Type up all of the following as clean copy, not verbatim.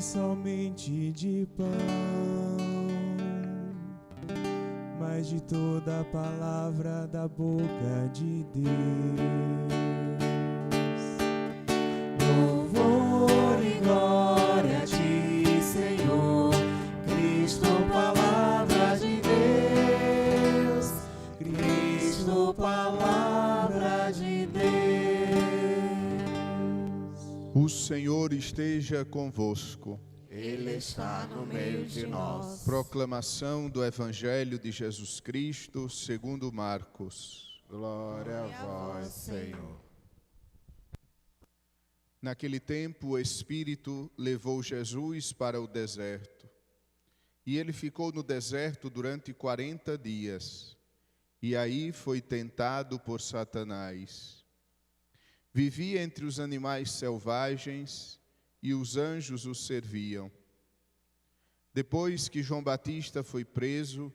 somente de pão, mas de toda a palavra da boca de Deus. Louvor e glória a ti, Senhor, Cristo, palavra de Deus, Cristo, palavra de Deus. O Senhor esteja convosco. Ele está no meio de nós. Proclamação do Evangelho de Jesus Cristo segundo Marcos. Glória a vós, Senhor. Naquele tempo, o Espírito levou Jesus para o deserto. E ele ficou no deserto durante 40 dias. E aí foi tentado por Satanás. Vivia entre os animais selvagens e os anjos o serviam. Depois que João Batista foi preso,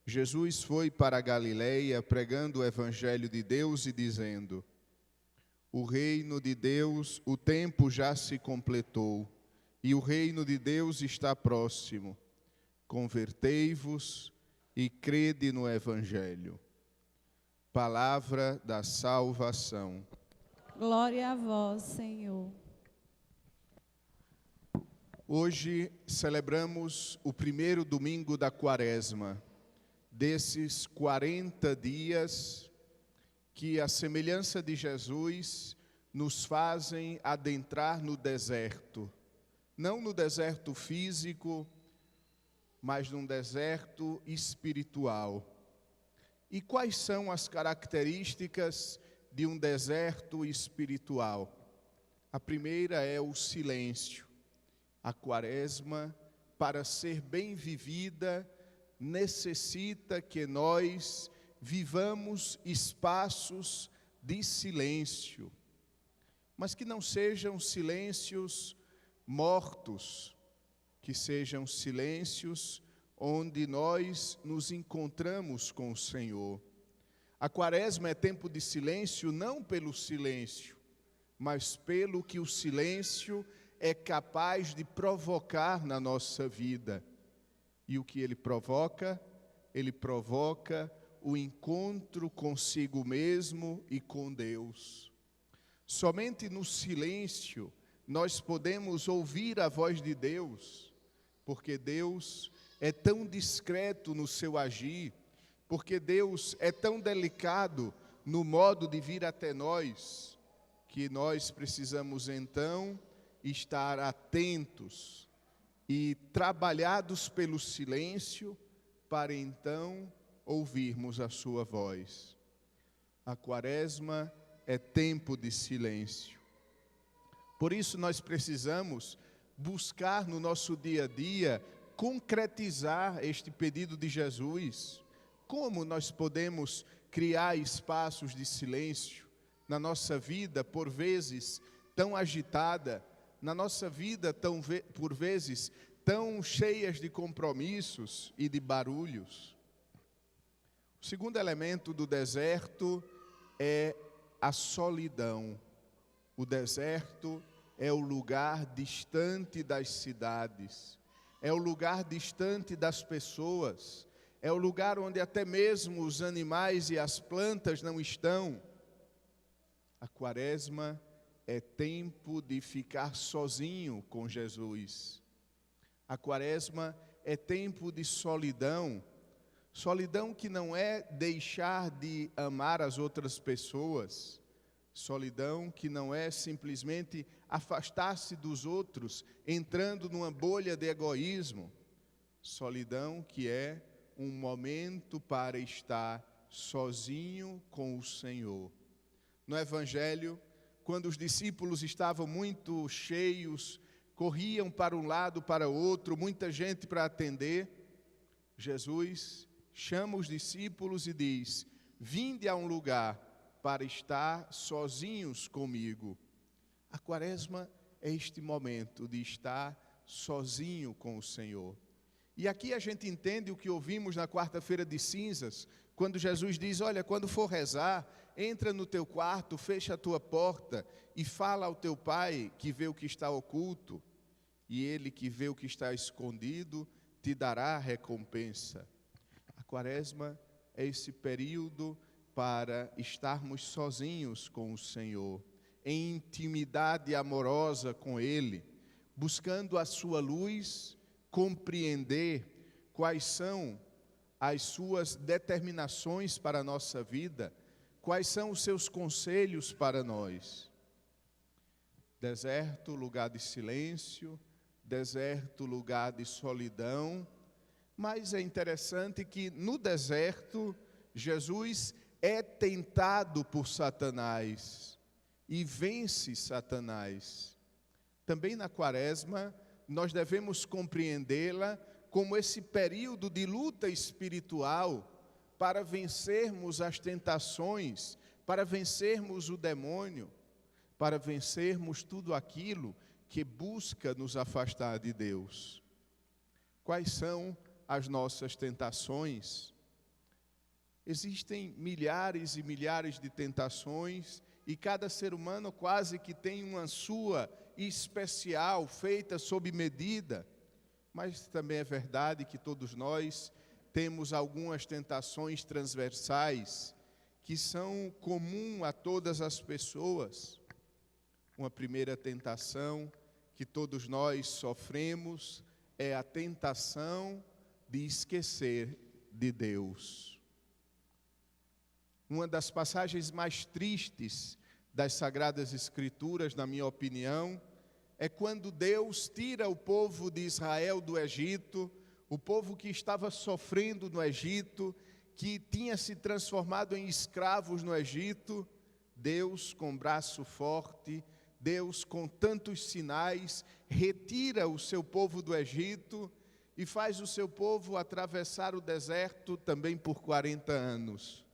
Jesus foi para a Galileia pregando o Evangelho de Deus e dizendo: o reino de Deus, o tempo já se completou, e o reino de Deus está próximo. Convertei-vos e crede no Evangelho. Palavra da salvação. Glória a vós, Senhor. Hoje celebramos o primeiro domingo da Quaresma, desses 40 dias que, à semelhança de Jesus, nos fazem adentrar no deserto. Não no deserto físico, mas num deserto espiritual. E quais são as características de um deserto espiritual? A primeira é o silêncio. A Quaresma, para ser bem vivida, necessita que nós vivamos espaços de silêncio, mas que não sejam silêncios mortos, que sejam silêncios onde nós nos encontramos com o Senhor. A Quaresma é tempo de silêncio não pelo silêncio, mas pelo que o silêncio é capaz de provocar na nossa vida. E o que ele provoca? Ele provoca o encontro consigo mesmo e com Deus. Somente no silêncio nós podemos ouvir a voz de Deus, porque Deus é tão discreto no seu agir, porque Deus é tão delicado no modo de vir até nós, que nós precisamos então estar atentos e trabalhados pelo silêncio para então ouvirmos a sua voz. A Quaresma é tempo de silêncio. Por isso nós precisamos buscar no nosso dia a dia concretizar este pedido de Jesus. Como nós podemos criar espaços de silêncio na nossa vida, por vezes tão agitada, na nossa vida por vezes tão cheias de compromissos e de barulhos? O segundo elemento do deserto é a solidão. O deserto é o lugar distante das cidades, é o lugar distante das pessoas, é o lugar onde até mesmo os animais e as plantas não estão. A Quaresma é tempo de ficar sozinho com Jesus. A Quaresma é tempo de solidão. Solidão que não é deixar de amar as outras pessoas. Solidão que não é simplesmente afastar-se dos outros, entrando numa bolha de egoísmo. Solidão que é um momento para estar sozinho com o Senhor. No Evangelho, quando os discípulos estavam muito cheios, corriam para um lado, para o outro, muita gente para atender, Jesus chama os discípulos e diz: vinde a um lugar para estar sozinhos comigo. A Quaresma é este momento de estar sozinho com o Senhor. E aqui a gente entende o que ouvimos na quarta-feira de cinzas, quando Jesus diz: olha, quando for rezar, entra no teu quarto, fecha a tua porta e fala ao teu pai que vê o que está oculto. e Ele que vê o que está escondido te dará recompensa. A Quaresma é esse período para estarmos sozinhos com o Senhor, em intimidade amorosa com Ele, buscando a sua luz, compreender quais são as suas determinações para a nossa vida, quais são os seus conselhos para nós. Deserto, lugar de silêncio, deserto, lugar de solidão, mas é interessante que no deserto, Jesus é tentado por Satanás e vence Satanás. Também na Quaresma, nós devemos compreendê-la como esse período de luta espiritual para vencermos as tentações, para vencermos o demônio, para vencermos tudo aquilo que busca nos afastar de Deus. Quais são as nossas tentações? Existem milhares e milhares de tentações e cada ser humano quase que tem uma sua especial, feita sob medida. Mas também é verdade que todos nós temos algumas tentações transversais que são comuns a todas as pessoas. Uma primeira tentação que todos nós sofremos é a tentação de esquecer de Deus. Uma das passagens mais tristes das Sagradas Escrituras, na minha opinião, é quando Deus tira o povo de Israel do Egito, o povo que estava sofrendo no Egito, que tinha se transformado em escravos no Egito. Deus, com braço forte, Deus, com tantos sinais, retira o seu povo do Egito e faz o seu povo atravessar o deserto também por 40 anos.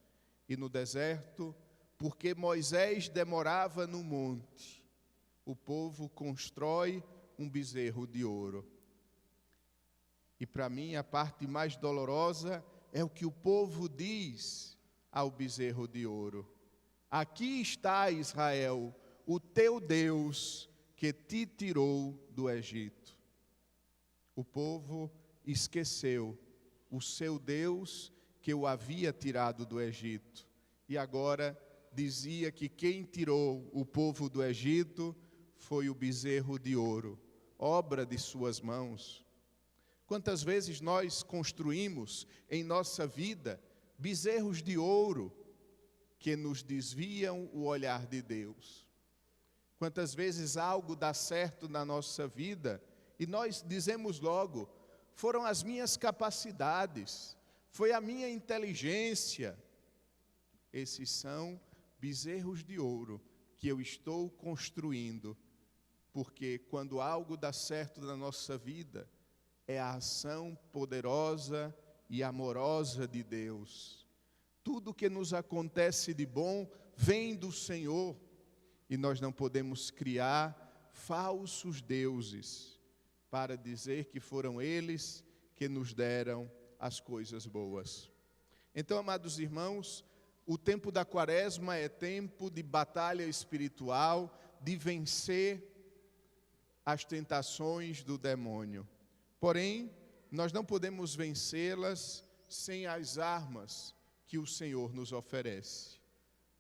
E no deserto, porque Moisés demorava no monte, o povo constrói um bezerro de ouro. E para mim a parte mais dolorosa é o que o povo diz ao bezerro de ouro: aqui está, Israel, o teu Deus que te tirou do Egito. O povo esqueceu o seu Deus que o havia tirado do Egito. E agora dizia que quem tirou o povo do Egito foi o bezerro de ouro, obra de suas mãos. Quantas vezes nós construímos em nossa vida bezerros de ouro que nos desviam o olhar de Deus? Quantas vezes algo dá certo na nossa vida e nós dizemos logo: foram as minhas capacidades, foi a minha inteligência. Esses são bezerros de ouro que eu estou construindo, porque quando algo dá certo na nossa vida, é a ação poderosa e amorosa de Deus. Tudo que nos acontece de bom vem do Senhor, e nós não podemos criar falsos deuses para dizer que foram eles que nos deram as coisas boas. Então, amados irmãos, o tempo da Quaresma é tempo de batalha espiritual, de vencer as tentações do demônio. Porém, nós não podemos vencê-las sem as armas que o Senhor nos oferece.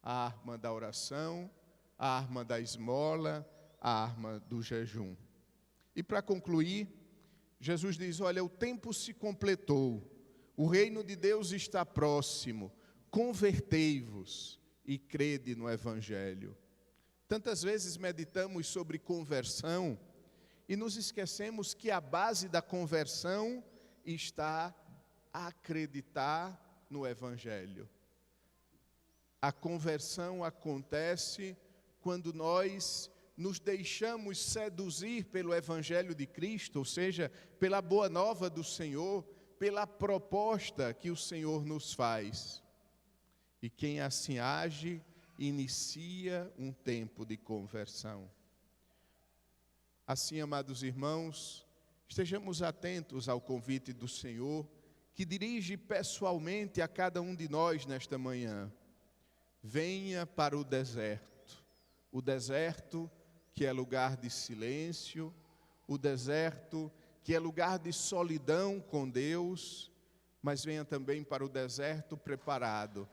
A arma da oração, a arma da esmola, a arma do jejum. E para concluir, Jesus diz: olha, o tempo se completou, o reino de Deus está próximo, convertei-vos e crede no Evangelho. Tantas vezes meditamos sobre conversão e nos esquecemos que a base da conversão está a acreditar no Evangelho. A conversão acontece quando nós nos deixamos seduzir pelo Evangelho de Cristo, ou seja, pela boa nova do Senhor, pela proposta que o Senhor nos faz. E quem assim age, inicia um tempo de conversão. Assim, amados irmãos, estejamos atentos ao convite do Senhor, que dirige pessoalmente a cada um de nós nesta manhã. Venha para o deserto que é lugar de silêncio, o deserto, que é lugar de solidão com Deus, mas venha também para o deserto preparado,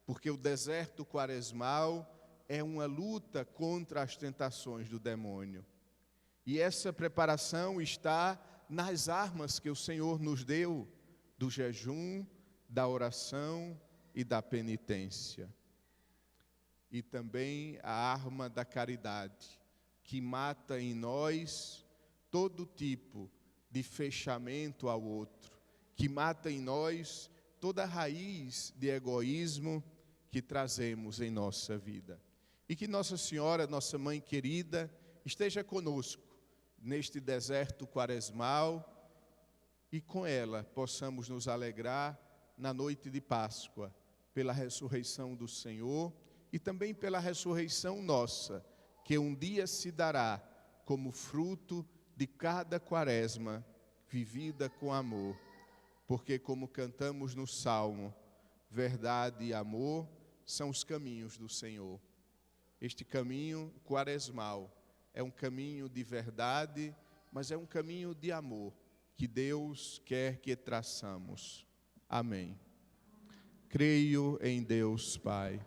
porque o deserto quaresmal é uma luta contra as tentações do demônio. E essa preparação está nas armas que o Senhor nos deu, do jejum, da oração e da penitência. E também a arma da caridade, que mata em nós todo tipo de fechamento ao outro, que mata em nós toda a raiz de egoísmo que trazemos em nossa vida. E que Nossa Senhora, nossa Mãe querida, esteja conosco neste deserto quaresmal e com ela possamos nos alegrar na noite de Páscoa, pela ressurreição do Senhor e também pela ressurreição nossa, que um dia se dará como fruto de cada quaresma vivida com amor. Porque, como cantamos no Salmo, verdade e amor são os caminhos do Senhor. Este caminho quaresmal é um caminho de verdade, mas é um caminho de amor que Deus quer que traçamos. Amém. Creio em Deus Pai,